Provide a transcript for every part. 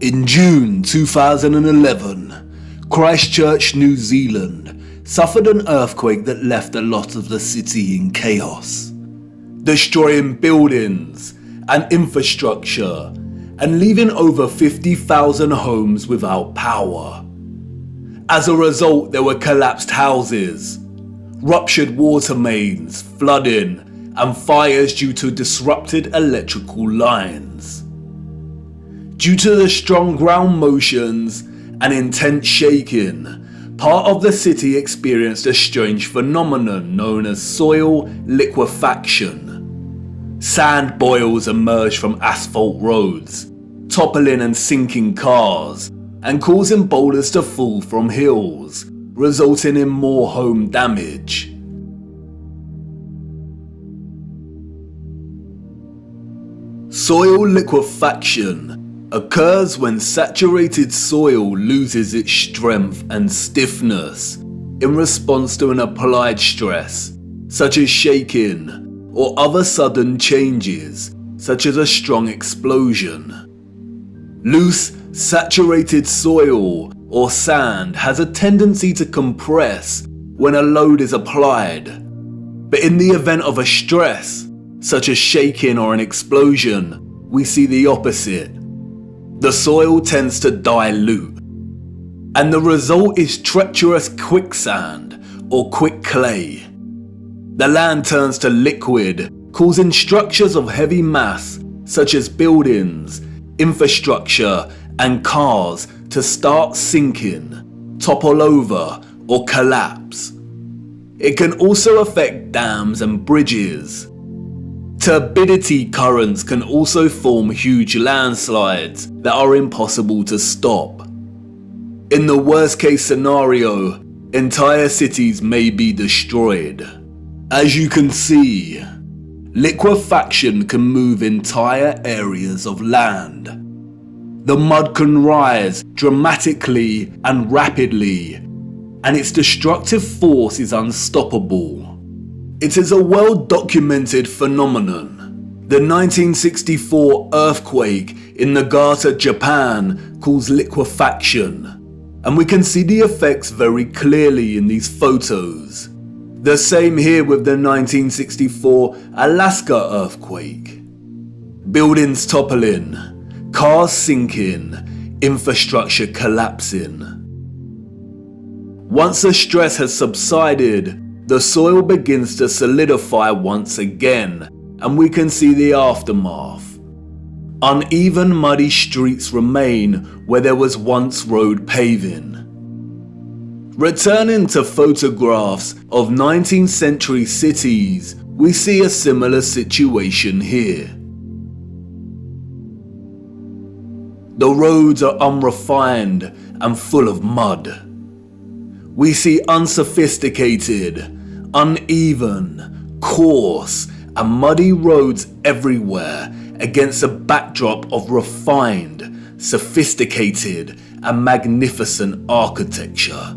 In June 2011, Christchurch, New Zealand suffered an earthquake that left a lot of the city in chaos, destroying buildings and infrastructure and leaving over 50,000 homes without power. As a result, there were collapsed houses, ruptured water mains, flooding, and fires due to disrupted electrical lines. Due to the strong ground motions and intense shaking, part of the city experienced a strange phenomenon known as soil liquefaction. Sand boils emerged from asphalt roads, toppling and sinking cars, and causing boulders to fall from hills, resulting in more home damage. Soil liquefaction occurs when saturated soil loses its strength and stiffness in response to an applied stress, such as shaking or other sudden changes, such as a strong explosion. Loose, saturated soil or sand has a tendency to compress when a load is applied, but in the event of a stress, such as shaking or an explosion, we see the opposite. The soil tends to dilute, and the result is treacherous quicksand or quick clay. The land turns to liquid, causing structures of heavy mass such as buildings, infrastructure, and cars to start sinking, topple over, or collapse. It can also affect dams and bridges. Turbidity currents can also form huge landslides that are impossible to stop. In the worst case scenario, entire cities may be destroyed. As you can see, liquefaction can move entire areas of land. The mud can rise dramatically and rapidly, and its destructive force is unstoppable. It is a well-documented phenomenon. The 1964 earthquake in Nagata, Japan caused liquefaction, and we can see the effects very clearly in these photos. The same here with the 1964 Alaska earthquake. Buildings toppling, cars sinking, infrastructure collapsing. Once the stress has subsided, the soil begins to solidify once again, and we can see the aftermath. Uneven, muddy streets remain where there was once road paving. Returning to photographs of 19th century cities, we see a similar situation here. The roads are unrefined and full of mud. We see unsophisticated, uneven, coarse, and muddy roads everywhere against a backdrop of refined, sophisticated, and magnificent architecture.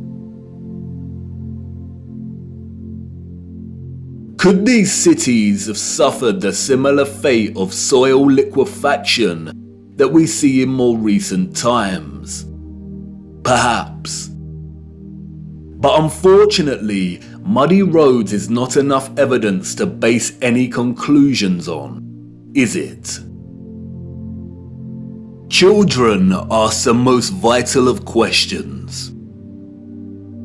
Could these cities have suffered the similar fate of soil liquefaction that we see in more recent times? Perhaps. But unfortunately, muddy roads is not enough evidence to base any conclusions on, is it? Children ask the most vital of questions,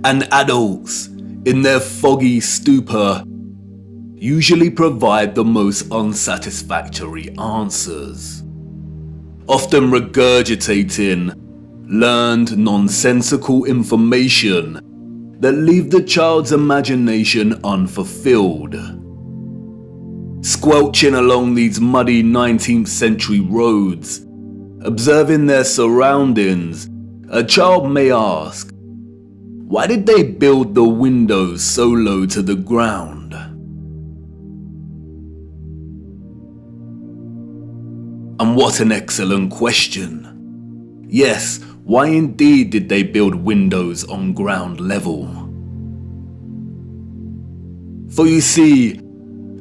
and adults, in their foggy stupor, usually provide the most unsatisfactory answers, often regurgitating learned nonsensical information that leave the child's imagination unfulfilled. Squelching along these muddy 19th century roads, observing their surroundings, a child may ask, why did they build the windows so low to the ground? And what an excellent question. Yes, why indeed did they build windows on ground level? For you see,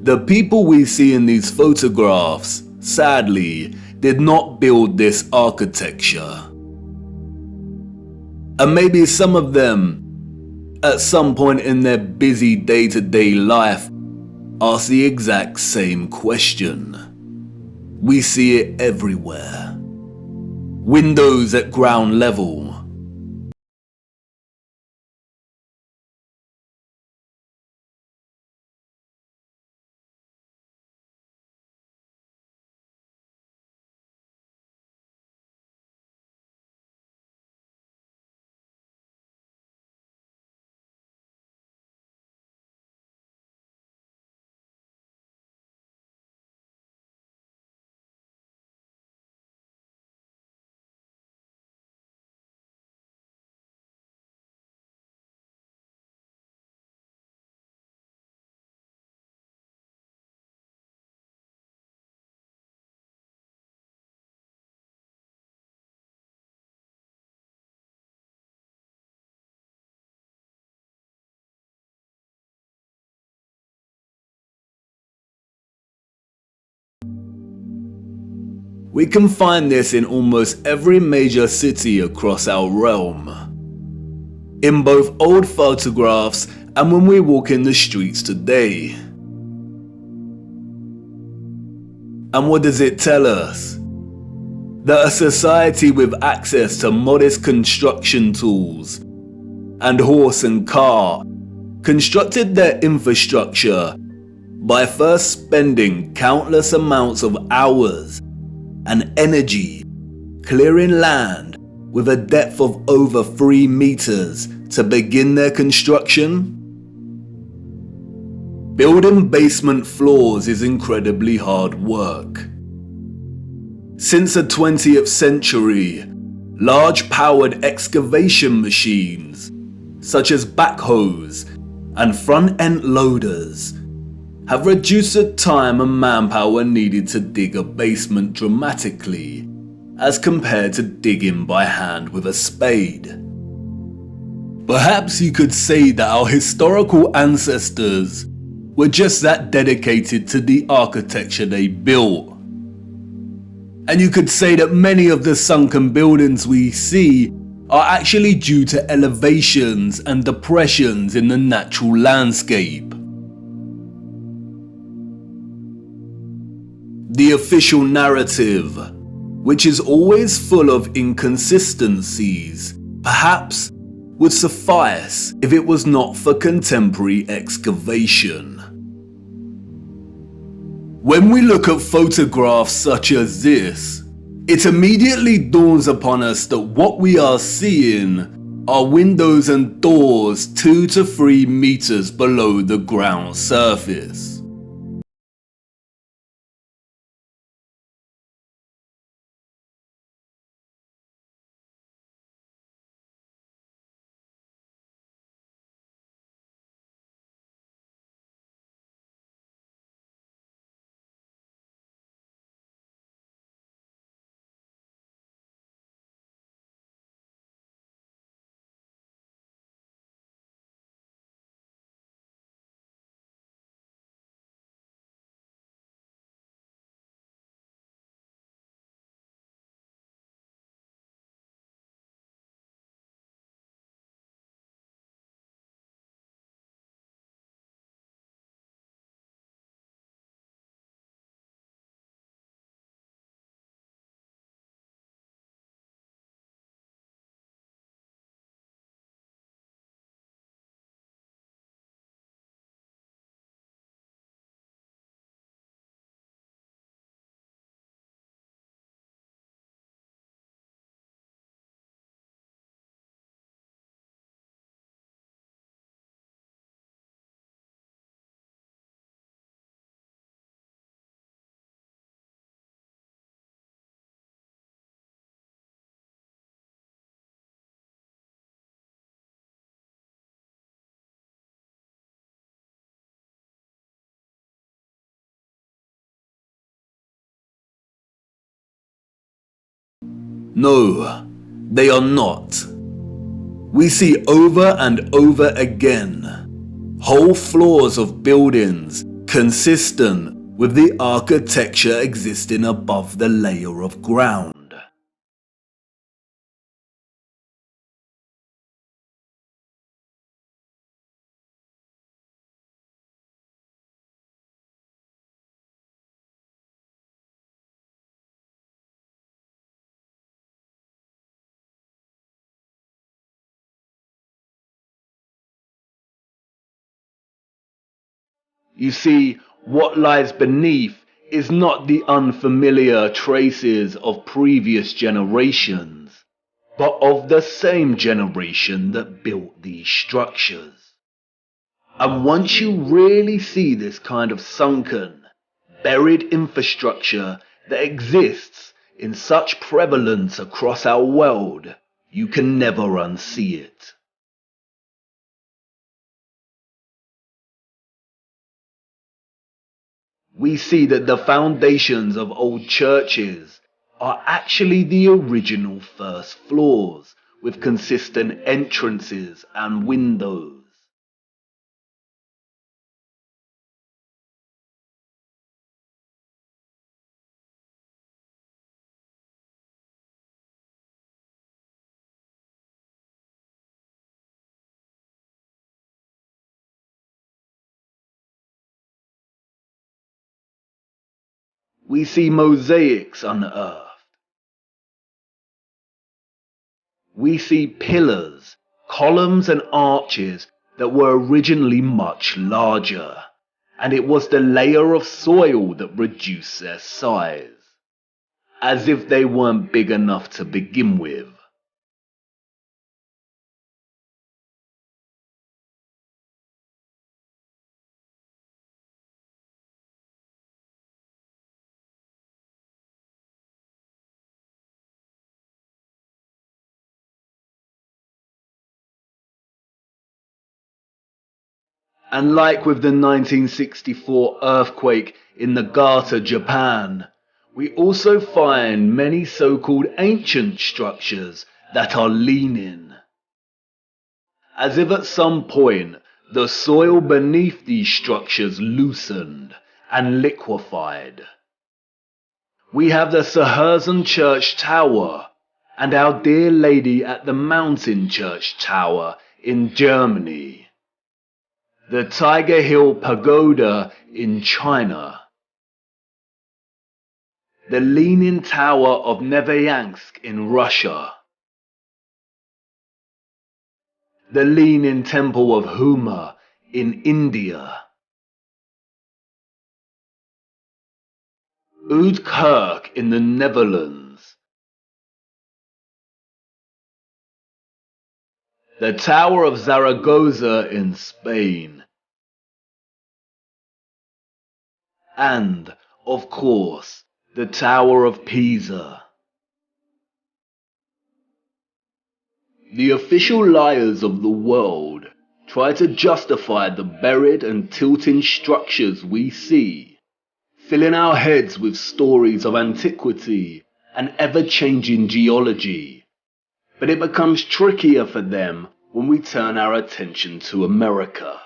the people we see in these photographs, sadly, did not build this architecture. And maybe some of them, at some point in their busy day-to-day life, ask the exact same question. We see it everywhere. Windows at ground level. We can find this in almost every major city across our realm. In both old photographs and when we walk in the streets today. And what does it tell us? That a society with access to modest construction tools and horse and cart constructed their infrastructure by first spending countless amounts of hours and energy clearing land with a depth of over 3 meters to begin their construction. Building basement floors is incredibly hard work. Since the 20th century, large powered excavation machines such as backhoes and front-end loaders have reduced the time and manpower needed to dig a basement dramatically as compared to digging by hand with a spade. Perhaps you could say that our historical ancestors were just that dedicated to the architecture they built. And you could say that many of the sunken buildings we see are actually due to elevations and depressions in the natural landscape. The official narrative, which is always full of inconsistencies, perhaps would suffice if it was not for contemporary excavation. When we look at photographs such as this, it immediately dawns upon us that what we are seeing are windows and doors 2 to 3 meters below the ground surface. No, they are not. We see over and over again whole floors of buildings consistent with the architecture existing above the layer of ground. You see, what lies beneath is not the unfamiliar traces of previous generations, but of the same generation that built these structures. And once you really see this kind of sunken, buried infrastructure that exists in such prevalence across our world, you can never unsee it. We see that the foundations of old churches are actually the original first floors with consistent entrances and windows. We see mosaics unearthed. We see pillars, columns and arches that were originally much larger, and it was the layer of soil that reduced their size, as if they weren't big enough to begin with. And like with the 1964 earthquake in Nagata, Japan, we also find many so-called ancient structures that are leaning, as if at some point the soil beneath these structures loosened and liquefied. We have the Sahersen Church Tower and Our Dear Lady at the Mountain Church Tower in Germany, the Tiger Hill Pagoda in China, the Leaning Tower of Neveyansk in Russia, the Leaning Temple of Huma in India, Oud Kirk in the Netherlands, the Tower of Zaragoza in Spain, and, of course, the Tower of Pisa. The official liars of the world try to justify the buried and tilting structures we see, filling our heads with stories of antiquity and ever-changing geology. But it becomes trickier for them when we turn our attention to America.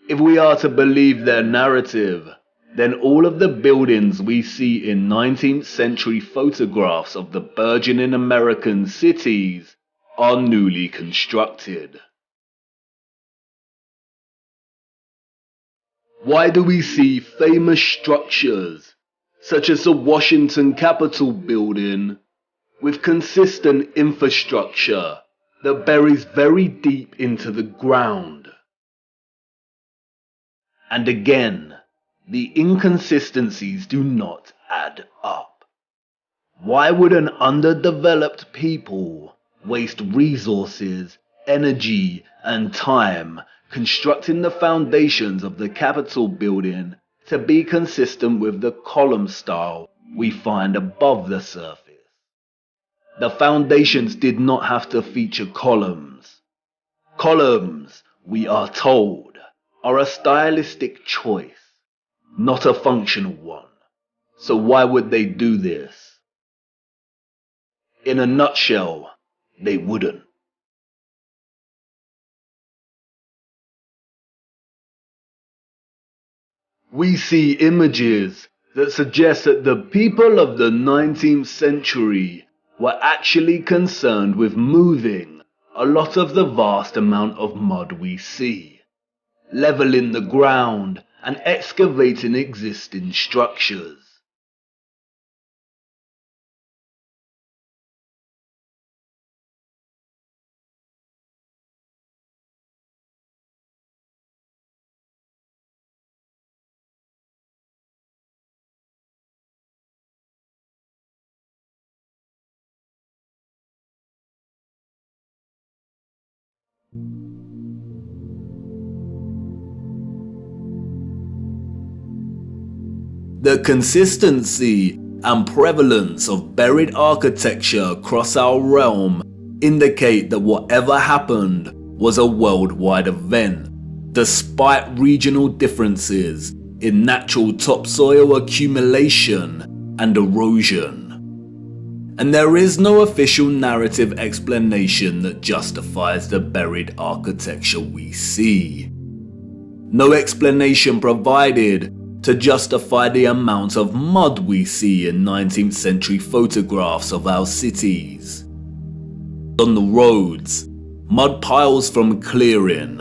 If we are to believe their narrative, then all of the buildings we see in 19th century photographs of the burgeoning American cities are newly constructed. Why do we see famous structures, such as the Washington Capitol building, with consistent infrastructure that buries very deep into the ground? And again, the inconsistencies do not add up. Why would an underdeveloped people waste resources, energy, and time constructing the foundations of the Capitol building to be consistent with the column style we find above the surface? The foundations did not have to feature columns. Columns, we are told, are a stylistic choice, not a functional one. So why would they do this? In a nutshell, they wouldn't. We see images that suggest that the people of the 19th century were actually concerned with moving a lot of the vast amount of mud we see, leveling the ground and excavating existing structures. The consistency and prevalence of buried architecture across our realm indicate that whatever happened was a worldwide event, despite regional differences in natural topsoil accumulation and erosion. And there is no official narrative explanation that justifies the buried architecture we see. No explanation provided to justify the amount of mud we see in 19th century photographs of our cities. On the roads, mud piles from clearing,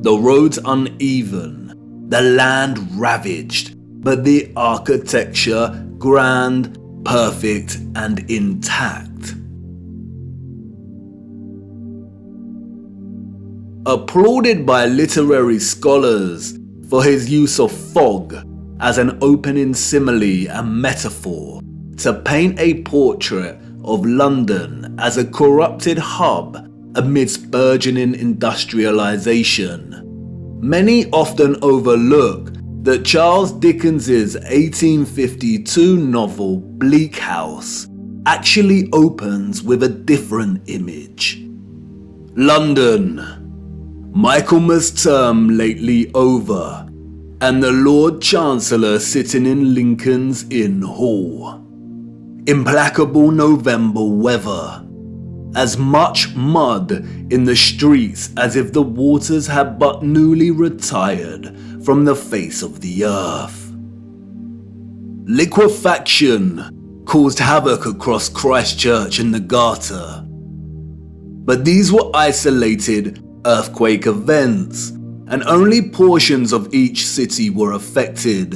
the roads uneven, the land ravaged, but the architecture grand, perfect and intact. Applauded by literary scholars for his use of fog as an opening simile and metaphor to paint a portrait of London as a corrupted hub amidst burgeoning industrialization, many often overlook that Charles Dickens's 1852 novel Bleak House actually opens with a different image. London, Michaelmas term lately over, and the Lord Chancellor sitting in Lincoln's Inn Hall. Implacable November weather. As much mud in the streets as if the waters had but newly retired from the face of the earth. Liquefaction caused havoc across Christchurch and the Garter. But these were isolated earthquake events, and only portions of each city were affected.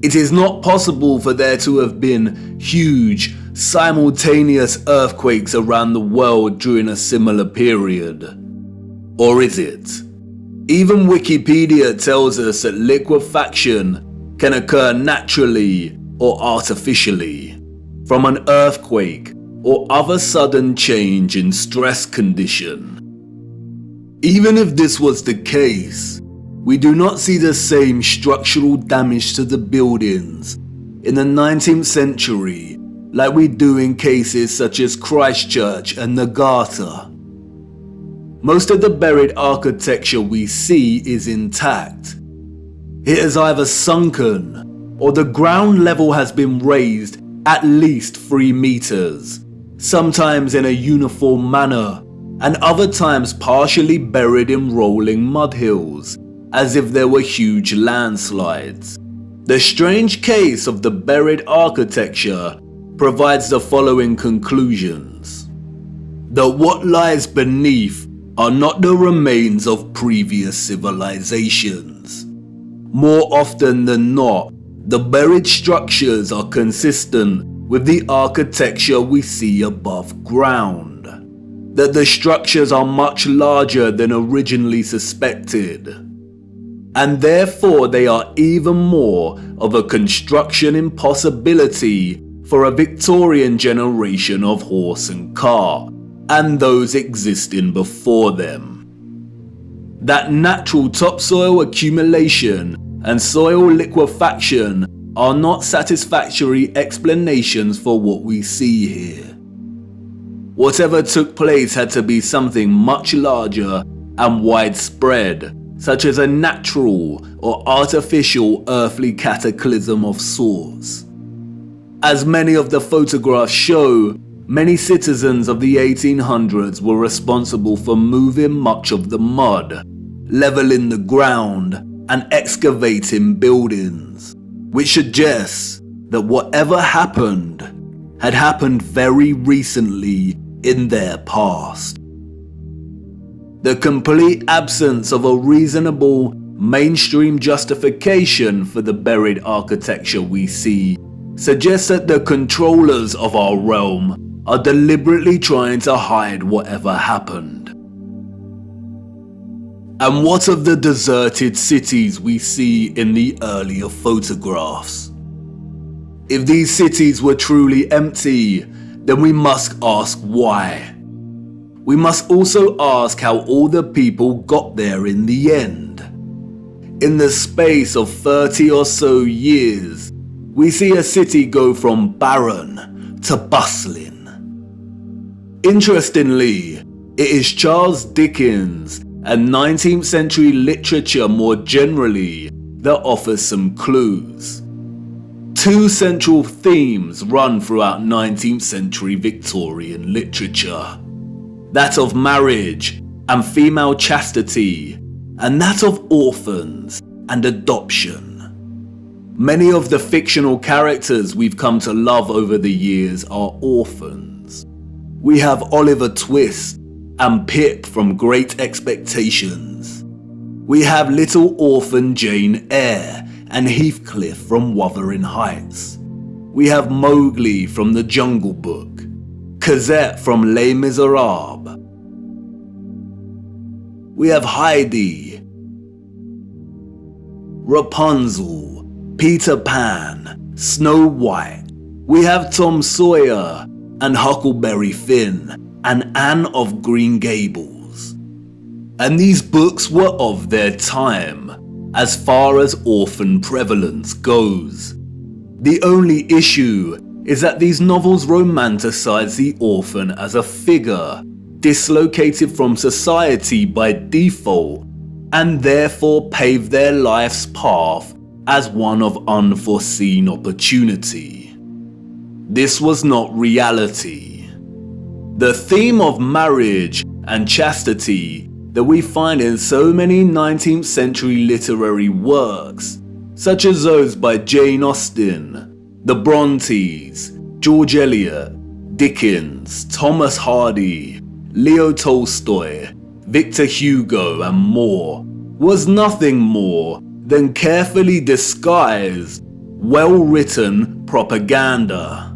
It is not possible for there to have been huge, simultaneous earthquakes around the world during a similar period. Or is it? Even Wikipedia tells us that liquefaction can occur naturally or artificially, from an earthquake or other sudden change in stress condition. Even if this was the case, we do not see the same structural damage to the buildings in the 19th century like we do in cases such as Christchurch and the Garter. Most of the buried architecture we see is intact. It is either sunken or the ground level has been raised at least 3 meters, sometimes in a uniform manner, and other times partially buried in rolling mud hills, as if there were huge landslides. The strange case of the buried architecture provides the following conclusions: that what lies beneath are not the remains of previous civilizations. More often than not, the buried structures are consistent with the architecture we see above ground. That the structures are much larger than originally suspected, and therefore they are even more of a construction impossibility for a Victorian generation of horse and cart, and those existing before them. That natural topsoil accumulation and soil liquefaction are not satisfactory explanations for what we see here. Whatever took place had to be something much larger and widespread, such as a natural or artificial earthly cataclysm of sorts. As many of the photographs show, many citizens of the 1800s were responsible for moving much of the mud, leveling the ground, and excavating buildings, which suggests that whatever happened had happened very recently in their past. The complete absence of a reasonable mainstream justification for the buried architecture we see suggests that the controllers of our realm are deliberately trying to hide whatever happened. And what of the deserted cities we see in the earlier photographs? If these cities were truly empty, then we must ask why. we must also ask how all the people got there in the end. In the space of 30 or so years, we see a city go from barren to bustling. Interestingly, it is Charles Dickens and 19th century literature more generally that offers some clues. Two central themes run throughout 19th century Victorian literature: that of marriage and female chastity, and that of orphans and adoption. Many of the fictional characters we've come to love over the years are orphans. We have Oliver Twist and Pip from Great Expectations. We have little orphan Jane Eyre and Heathcliff from Wuthering Heights. We have Mowgli from The Jungle Book, Cosette from Les Miserables. We have Heidi, Rapunzel, Peter Pan, Snow White. We have Tom Sawyer and Huckleberry Finn and Anne of Green Gables. And these books were of their time, as far as orphan prevalence goes. The only issue is that these novels romanticize the orphan as a figure dislocated from society by default, and therefore pave their life's path as one of unforeseen opportunity. This was not reality. The theme of marriage and chastity that we find in so many 19th century literary works, such as those by Jane Austen, the Brontes, George Eliot, Dickens, Thomas Hardy, Leo Tolstoy, Victor Hugo, and more, was nothing more than carefully disguised, well-written propaganda,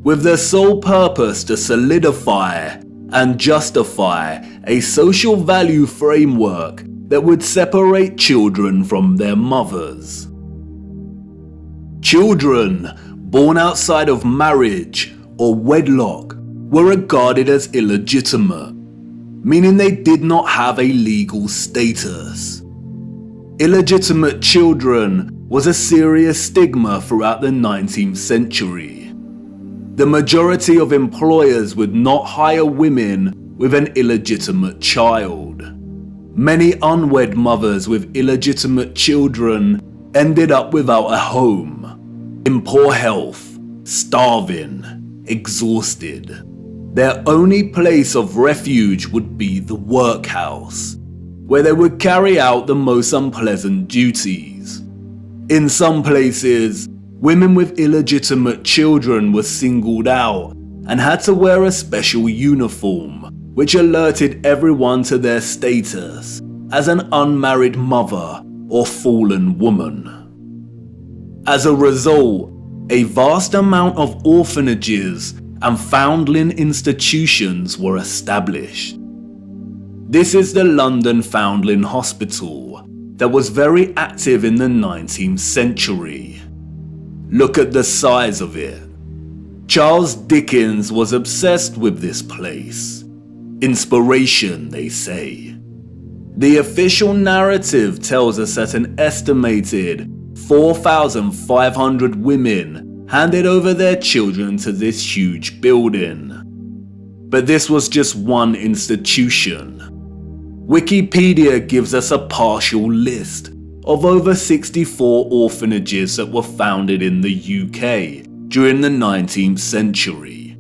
with the sole purpose to solidify and justify a social value framework that would separate children from their mothers. Children born outside of marriage or wedlock were regarded as illegitimate, meaning they did not have a legal status. Illegitimate children was a serious stigma throughout the 19th century. The majority of employers would not hire women with an illegitimate child. Many unwed mothers with illegitimate children ended up without a home, in poor health, starving, exhausted. Their only place of refuge would be the workhouse, where they would carry out the most unpleasant duties. In some places, women with illegitimate children were singled out and had to wear a special uniform, which alerted everyone to their status as an unmarried mother or fallen woman. As a result, a vast amount of orphanages and foundling institutions were established. This is the London Foundling Hospital that was very active in the 19th century. Look at the size of it. Charles Dickens was obsessed with this place. Inspiration, they say. The official narrative tells us that an estimated 4,500 women handed over their children to this huge building. But this was just one institution. Wikipedia gives us a partial list of over 64 orphanages that were founded in the UK during the 19th century.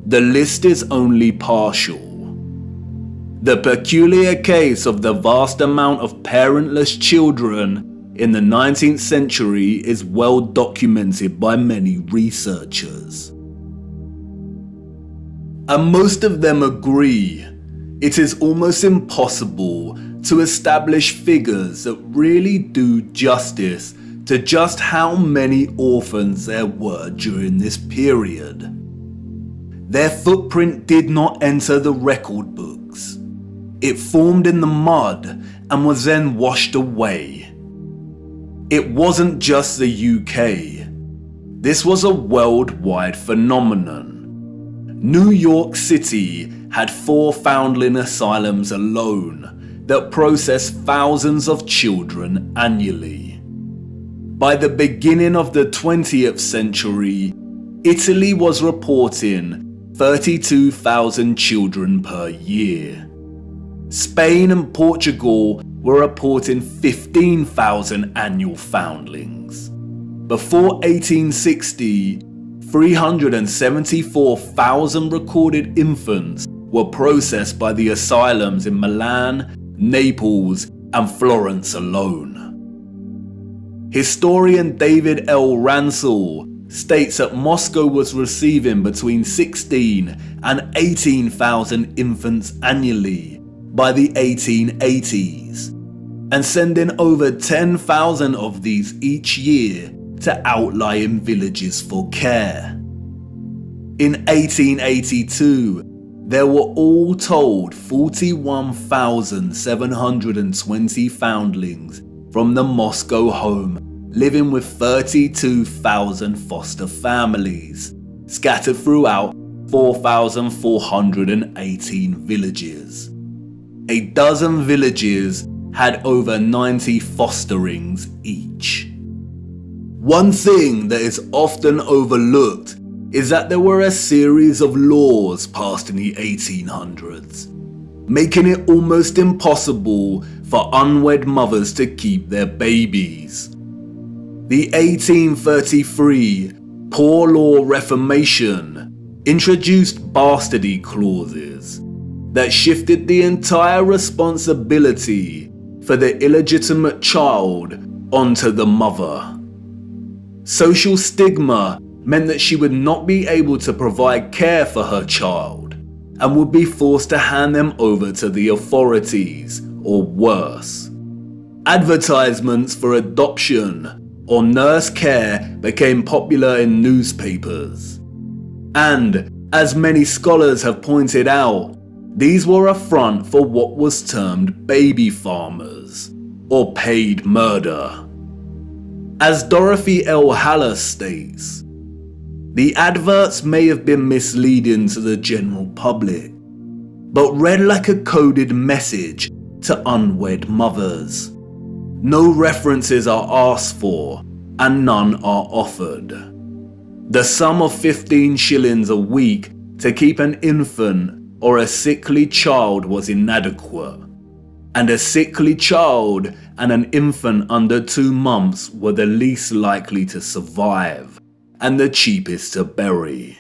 The list is only partial. The peculiar case of the vast amount of parentless children in the 19th century is well documented by many researchers. And most of them agree it is almost impossible to establish figures that really do justice to just how many orphans there were during this period. Their footprint did not enter the record books. It formed in the mud and was then washed away. It wasn't just the UK. This was a worldwide phenomenon. New York City had 4 foundling asylums alone that processed thousands of children annually. By the beginning of the 20th century, Italy was reporting 32,000 children per year. Spain and Portugal were reporting 15,000 annual foundlings. Before 1860, 374,000 recorded infants were processed by the asylums in Milan, Naples, and Florence alone. Historian David L. Ransell states that Moscow was receiving between 16 and 18,000 infants annually by the 1880s, and sending over 10,000 of these each year to outlying villages for care. In 1882, there were all told 41,720 foundlings from the Moscow home, living with 32,000 foster families, scattered throughout 4,418 villages. A dozen villages had over 90 fosterings each. One thing that is often overlooked is that there were a series of laws passed in the 1800s, making it almost impossible for unwed mothers to keep their babies. The 1833 Poor Law Reformation introduced bastardy clauses that shifted the entire responsibility for the illegitimate child onto the mother. Social stigma meant that she would not be able to provide care for her child and would be forced to hand them over to the authorities, or worse. Advertisements for adoption or nurse care became popular in newspapers. And, as many scholars have pointed out, these were a front for what was termed baby farmers, or paid murder. As Dorothy L. Haller states, the adverts may have been misleading to the general public, but read like a coded message to unwed mothers. No references are asked for, and none are offered. The sum of 15 shillings a week to keep an infant or a sickly child was inadequate, and a sickly child and an infant under 2 months were the least likely to survive and the cheapest to bury.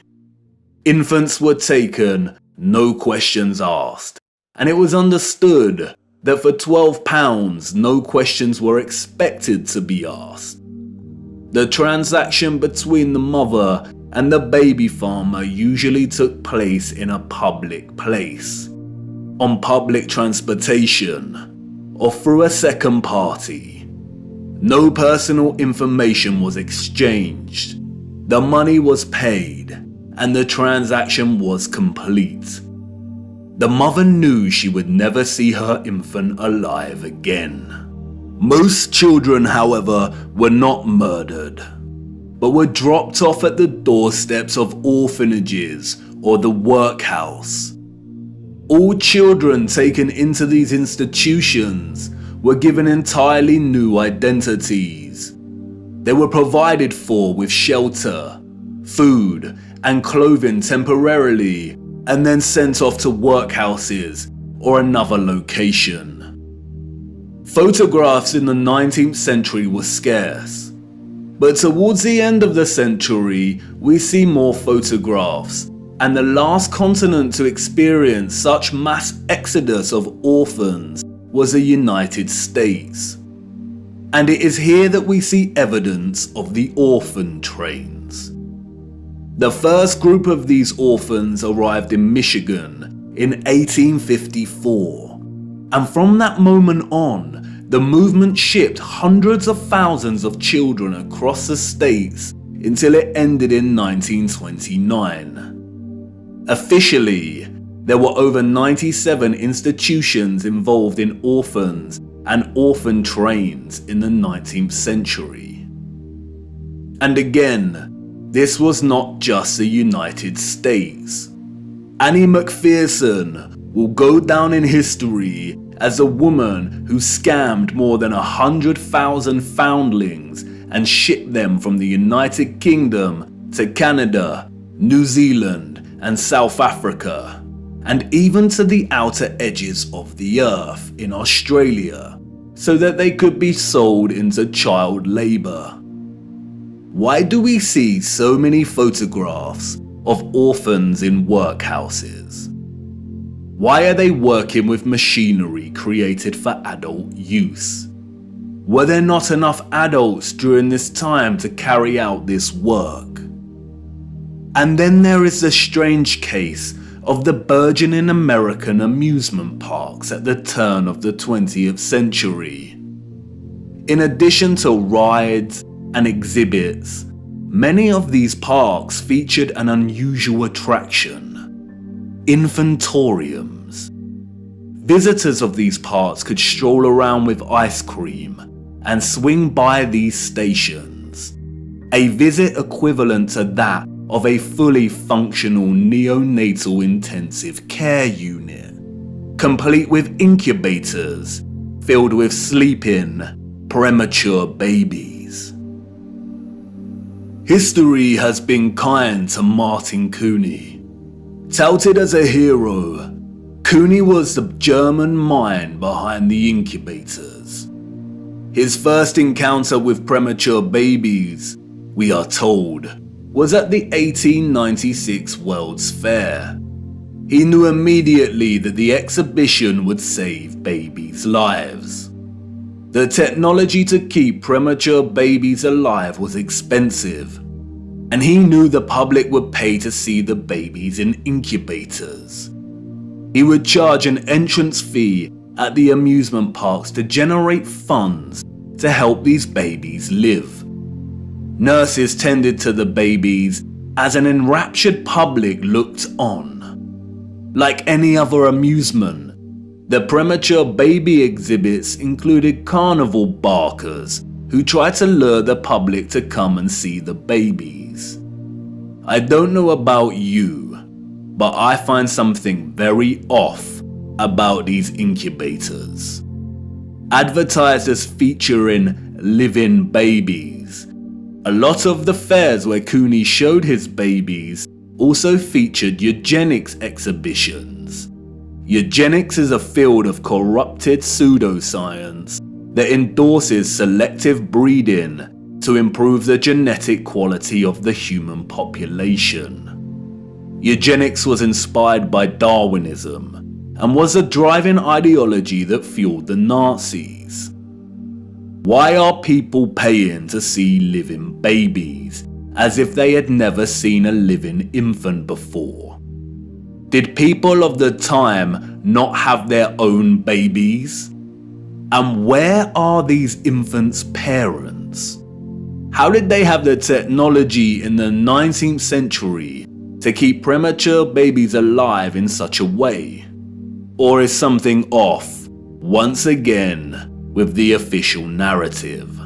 Infants were taken, no questions asked, and it was understood that for £12 no questions were expected to be asked. The transaction between the mother and the baby farmer usually took place in a public place, on public transportation, or through a second party. No personal information was exchanged. The money was paid, and the transaction was complete. The mother knew she would never see her infant alive again. Most children, however, were not murdered, but were dropped off at the doorsteps of orphanages or the workhouse. All children taken into these institutions were given entirely new identities. They were provided for with shelter, food, and clothing temporarily, and then sent off to workhouses or another location. Photographs in the 19th century were scarce, but towards the end of the century we see more photographs, and the last continent to experience such mass exodus of orphans was the United States. And it is here that we see evidence of the orphan trains. The first group of these orphans arrived in Michigan in 1854, and from that moment on, the movement shipped hundreds of thousands of children across the states until it ended in 1929. Officially, there were over 97 institutions involved in orphans and orphan trains in the 19th century. And again, this was not just the United States. Annie McPherson will go down in history as a woman who scammed more than 100,000 foundlings and shipped them from the United Kingdom to Canada, New Zealand, and South Africa, and even to the outer edges of the earth in Australia, so that they could be sold into child labour. Why do we see so many photographs of orphans in workhouses? Why are they working with machinery created for adult use? Were there not enough adults during this time to carry out this work? And then there is the strange case of the burgeoning American amusement parks at the turn of the 20th century. In addition to rides and exhibits, many of these parks featured an unusual attraction: infantoriums. Visitors of these parks could stroll around with ice cream and swing by these stations, a visit equivalent to that of a fully functional neonatal intensive care unit, complete with incubators filled with sleeping, premature babies. History has been kind to Martin Cooney. Touted as a hero, Cooney was the German mind behind the incubators. His first encounter with premature babies, we are told, was at the 1896 World's Fair. He knew immediately that the exhibition would save babies' lives. The technology to keep premature babies alive was expensive, and he knew the public would pay to see the babies in incubators. He would charge an entrance fee at the amusement parks to generate funds to help these babies live. Nurses tended to the babies as an enraptured public looked on. Like any other amusement, the premature baby exhibits included carnival barkers who tried to lure the public to come and see the babies. I don't know about you, but I find something very off about these incubators. Advertised as featuring living babies, a lot of the fairs where Cooney showed his babies also featured eugenics exhibitions. Eugenics is a field of corrupted pseudoscience that endorses selective breeding to improve the genetic quality of the human population. Eugenics was inspired by Darwinism and was a driving ideology that fueled the Nazis. Why are people paying to see living babies as if they had never seen a living infant before? Did people of the time not have their own babies? And where are these infants' parents? How did they have the technology in the 19th century to keep premature babies alive in such a way? Or is something off, once again, with the official narrative?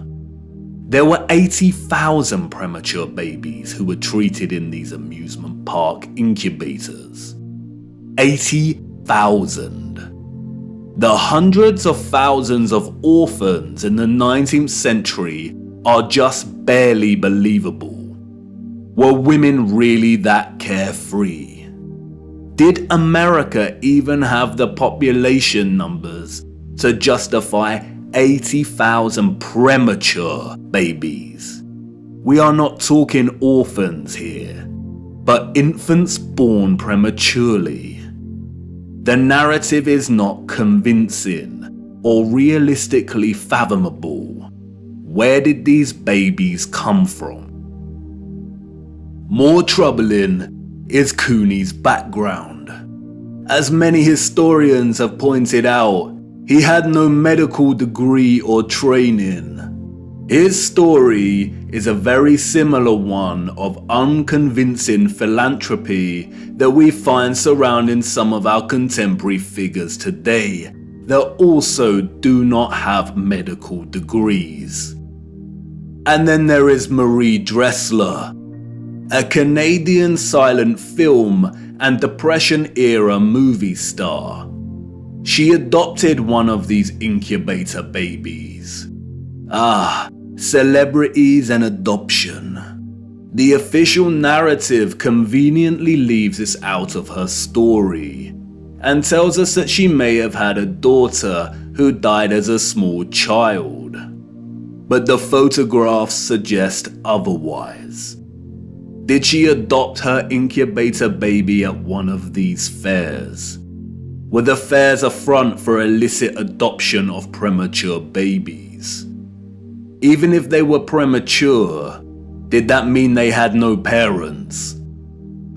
There were 80,000 premature babies who were treated in these amusement park incubators. 80,000. The hundreds of thousands of orphans in the 19th century are just barely believable. Were women really that carefree? Did America even have the population numbers to justify 80,000 premature babies? We are not talking orphans here, but infants born prematurely. The narrative is not convincing or realistically fathomable. Where did these babies come from? More troubling is Cooney's background. As many historians have pointed out, he had no medical degree or training. His story is a very similar one of unconvincing philanthropy that we find surrounding some of our contemporary figures today that also do not have medical degrees. And then there is Marie Dressler, a Canadian silent film and Depression-era movie star. She adopted one of these incubator babies. Celebrities and adoption. The official narrative conveniently leaves this out of her story and tells us that she may have had a daughter who died as a small child. But the photographs suggest otherwise. Did she adopt her incubator baby at one of these fairs? Were the fairs a front for illicit adoption of premature babies? Even if they were premature, did that mean they had no parents?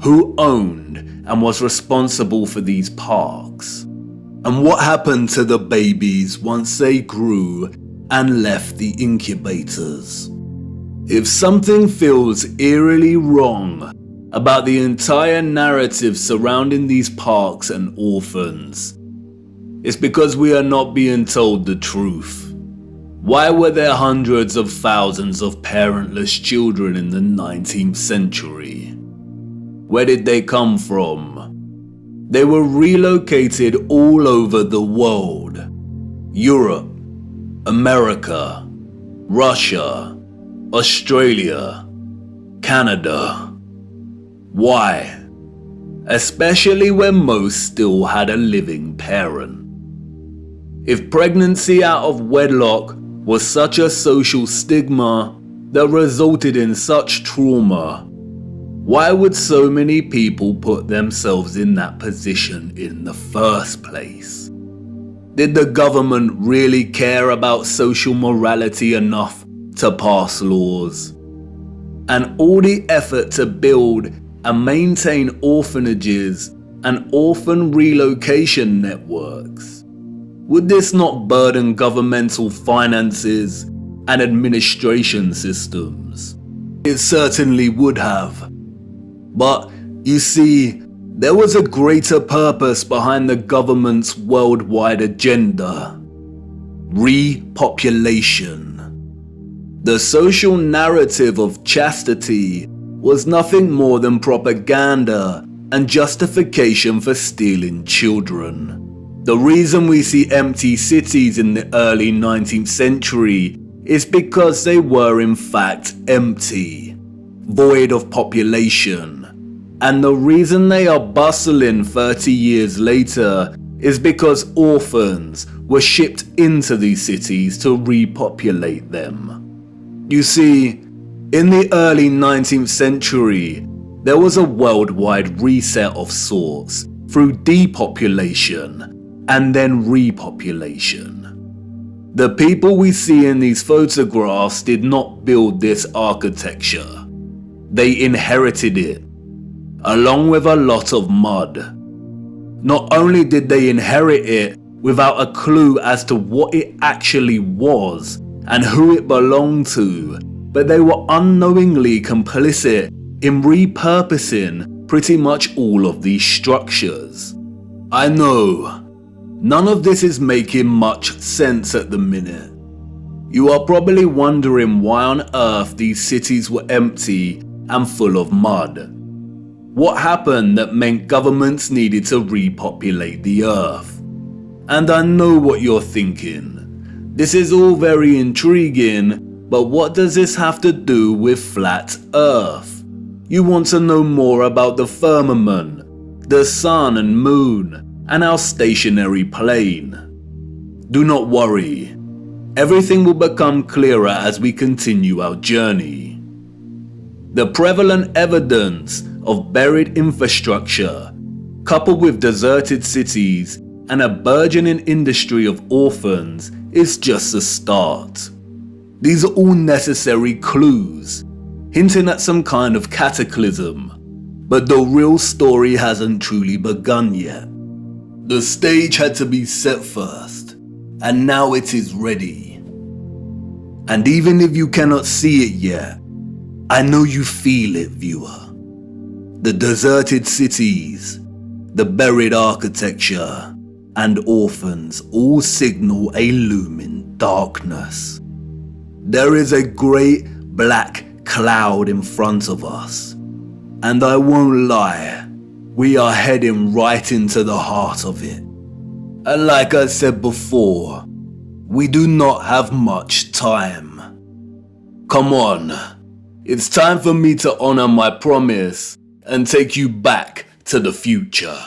Who owned and was responsible for these parks? And what happened to the babies once they grew and left the incubators? If something feels eerily wrong about the entire narrative surrounding these parks and orphans, it's because we are not being told the truth. Why were there hundreds of thousands of parentless children in the 19th century? Where did they come from? They were relocated all over the world. Europe, America, Russia, Australia, Canada. Why? Especially when most still had a living parent. If pregnancy out of wedlock was such a social stigma that resulted in such trauma, why would so many people put themselves in that position in the first place? Did the government really care about social morality enough to pass laws? And all the effort to build and maintain orphanages and orphan relocation networks, would this not burden governmental finances and administration systems? It certainly would have. But you see, there was a greater purpose behind the government's worldwide agenda: repopulation. The social narrative of chastity was nothing more than propaganda and justification for stealing children. The reason we see empty cities in the early 19th century is because they were in fact empty, void of population. And the reason they are bustling 30 years later is because orphans were shipped into these cities to repopulate them. You see, in the early 19th century, there was a worldwide reset of sorts through depopulation and then repopulation. The people we see in these photographs did not build this architecture. They inherited it, along with a lot of mud. Not only did they inherit it without a clue as to what it actually was and who it belonged to, but they were unknowingly complicit in repurposing pretty much all of these structures. I know, none of this is making much sense at the minute. You are probably wondering why on earth these cities were empty and full of mud. What happened that meant governments needed to repopulate the earth? And I know what you're thinking. This is all very intriguing, but what does this have to do with flat Earth? You want to know more about the firmament, the sun and moon, and our stationary plane. Do not worry. Everything will become clearer as we continue our journey. The prevalent evidence of buried infrastructure, coupled with deserted cities and a burgeoning industry of orphans, is just a start. These are all necessary clues, hinting at some kind of cataclysm, but the real story hasn't truly begun yet. The stage had to be set first, and now it is ready. And even if you cannot see it yet, I know you feel it, viewer. The deserted cities, the buried architecture, and orphans all signal a looming darkness. There is a great black cloud in front of us, and I won't lie, we are heading right into the heart of it. And like I said before, we do not have much time. Come on, it's time for me to honor my promise and take you back to the future.